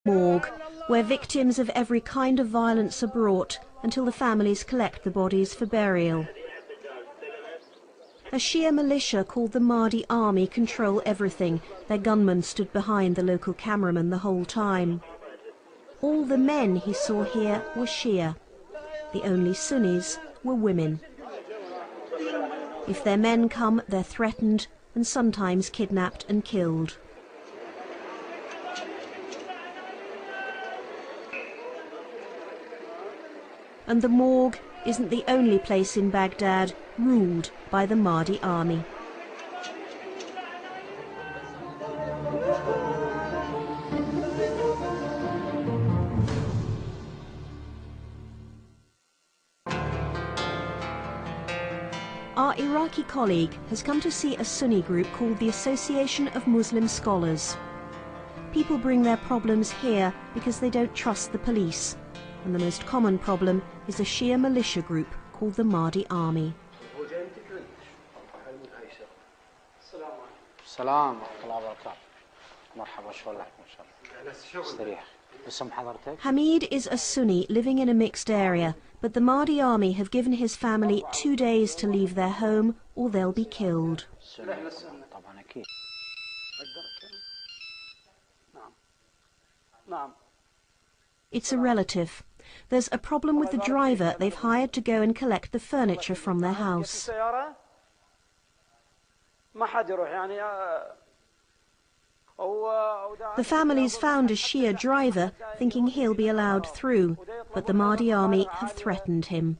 Morgue, where victims of every kind of violence are brought until the families collect the bodies for burial. A Shia militia called the Mahdi Army control everything. Their gunmen stood behind the local cameraman the whole time. All the men he saw here were Shia. The only Sunnis were women. If their men come, they're threatened and sometimes kidnapped and killed. And the morgue isn't the only place in Baghdad ruled by the Mahdi army. Our Iraqi colleague has come to see a Sunni group called the Association of Muslim Scholars. People bring their problems here because they don't trust the police. And the most common problem is a Shia militia group called the Mahdi Army. Hamid is a Sunni living in a mixed area, but the Mahdi Army have given his family 2 days to leave their home or they'll be killed. It's a relative. There's a problem with the driver they've hired to go and collect the furniture from their house. The family's found a Shia driver, thinking he'll be allowed through, but the Mahdi army have threatened him.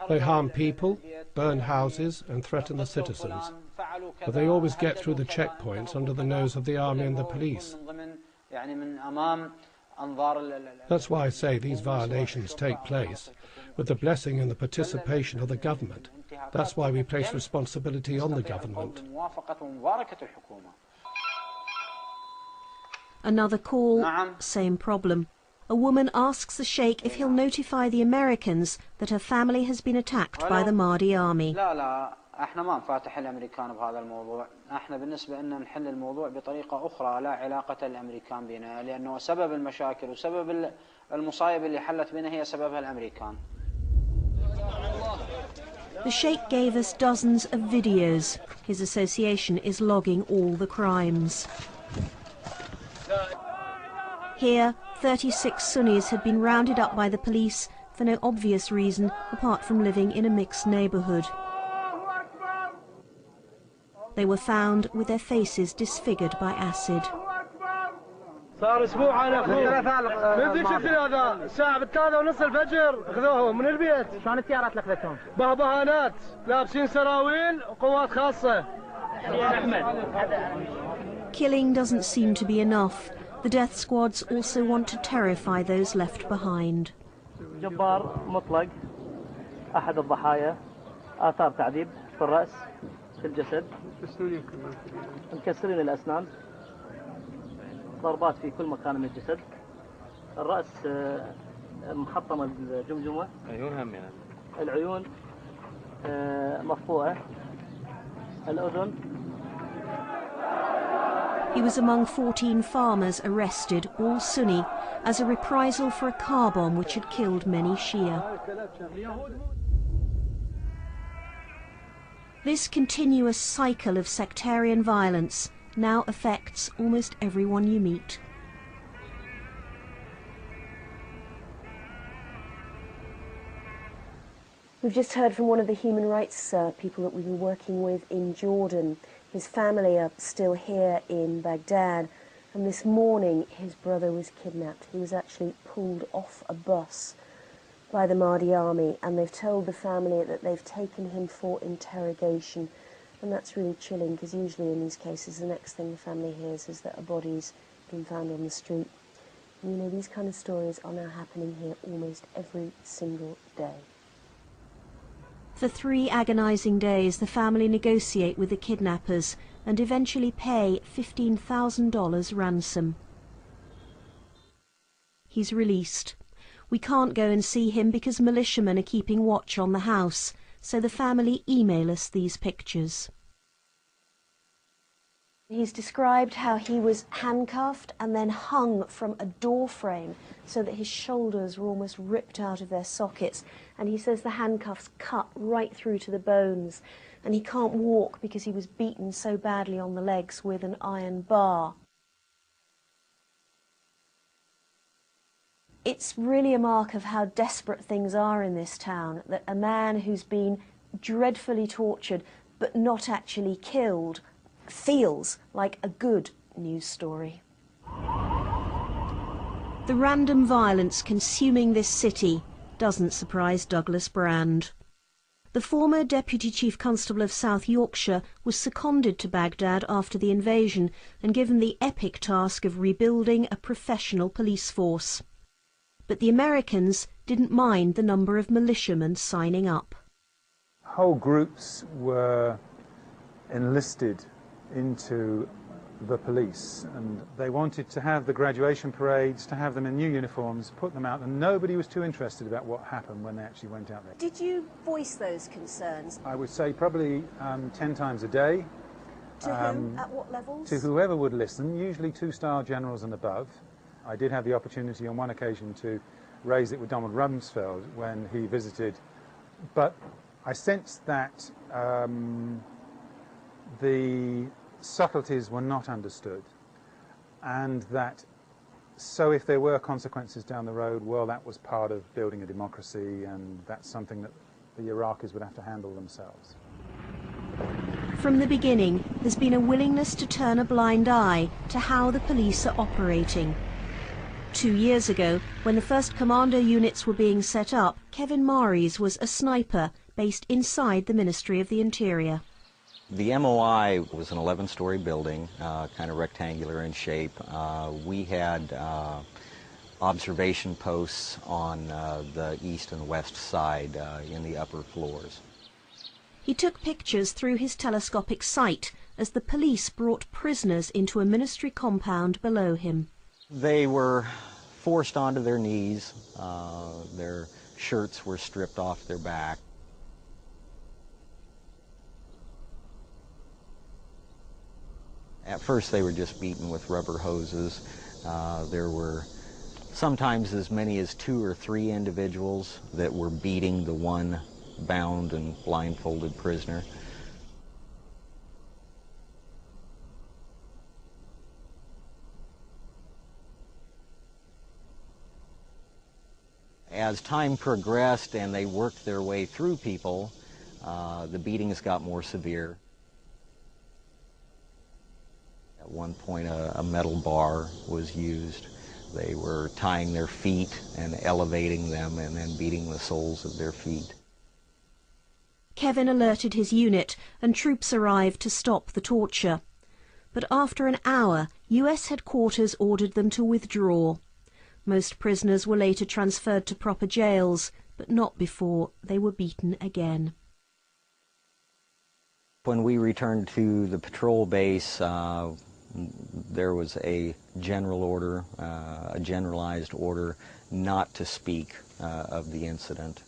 They harm people, burn houses and threaten the citizens, but they always get through the checkpoints under the nose of the army and the police. That's why I say these violations take place with the blessing and the participation of the government. That's why we place responsibility on the government. Another call, same problem. A woman asks the Sheikh if he'll notify the Americans that her family has been attacked by the Mahdi army. احنا ما نفاتح الامريكان بهذا الموضوع، احنا بالنسبه لنا نحل الموضوع بطريقه اخرى لا علاقه الامريكان بنا، لانه سبب المشاكل وسبب المصايب اللي حلت بنا هي سببها الامريكان. The Sheikh gave us dozens of videos. His association is logging all the crimes. Here, 36 Sunnis had been rounded up by the police for no obvious reason apart from living in a mixed neighborhood. They were found with their faces disfigured by acid. صار اسبوع انا اخوه من ذيك هذا الساعه بالثالثة ونص الفجر اخذوهم من البيت. شلون التيارات اللي اخذتهم؟ بهبهانات لابسين سراويل وقوات خاصه. Killing doesn't seem to be enough. The death squads also want to terrify those left behind. جبار مطلق احد الضحايا آثار تعذيب في الراس في الجسد مكسرين الاسنان ضربات في كل مكان من الجسد الراس محطمه الجمجمه العيون مفقوعه الاذن. He was among 14 farmers arrested, all Sunni, as a reprisal for a car bomb which had killed many Shia. This continuous cycle of sectarian violence now affects almost everyone you meet. We've just heard from one of the human rights people that we've been working with in Jordan. His family are still here in Baghdad, and this morning his brother was kidnapped. He was actually pulled off a bus by the Mahdi army, and they've told the family that they've taken him for interrogation. And that's really chilling, because usually in these cases the next thing the family hears is that a body's been found on the street. And you know, these kind of stories are now happening here almost every single day. For 3 agonising days, the family negotiate with the kidnappers and eventually pay $15,000 ransom. He's released. We can't go and see him because militiamen are keeping watch on the house, so the family email us these pictures. He's described how he was handcuffed and then hung from a door frame so that his shoulders were almost ripped out of their sockets, and he says the handcuffs cut right through to the bones, and he can't walk because he was beaten so badly on the legs with an iron bar. It's really a mark of how desperate things are in this town, that a man who's been dreadfully tortured but not actually killed feels like a good news story. The random violence consuming this city doesn't surprise Douglas Brand. The former Deputy Chief Constable of South Yorkshire was seconded to Baghdad after the invasion and given the epic task of rebuilding a professional police force. But the Americans didn't mind the number of militiamen signing up. Whole groups were enlisted into the police, and they wanted to have the graduation parades, to have them in new uniforms, put them out, and nobody was too interested about what happened when they actually went out there. Did you voice those concerns? I would say probably 10 times a day. To whom? At what levels? To whoever would listen, usually 2-star generals and above. I did have the opportunity on one occasion to raise it with Donald Rumsfeld when he visited, but I sensed that the subtleties were not understood, and that so if there were consequences down the road, well, that was part of building a democracy, and that's something that the Iraqis would have to handle themselves. From the beginning, there's been a willingness to turn a blind eye to how the police are operating. 2 years ago, when the first commando units were being set up, Kevin Maries was a sniper based inside the Ministry of the Interior. The MOI was an 11-story building, kind of rectangular in shape. We had observation posts on the east and west side in the upper floors. He took pictures through his telescopic sight as the police brought prisoners into a ministry compound below him. They were forced onto their knees. Their shirts were stripped off their back. At first they were just beaten with rubber hoses. There were sometimes as many as 2 or 3 individuals that were beating the one bound and blindfolded prisoner. As time progressed and they worked their way through people, the beatings got more severe. At one point, a metal bar was used. They were tying their feet and elevating them and then beating the soles of their feet. Kevin alerted his unit and troops arrived to stop the torture. But after an hour, US headquarters ordered them to withdraw. Most prisoners were later transferred to proper jails, but not before they were beaten again. When we returned to the patrol base, there was a general order, a generalized order not to speak of the incident.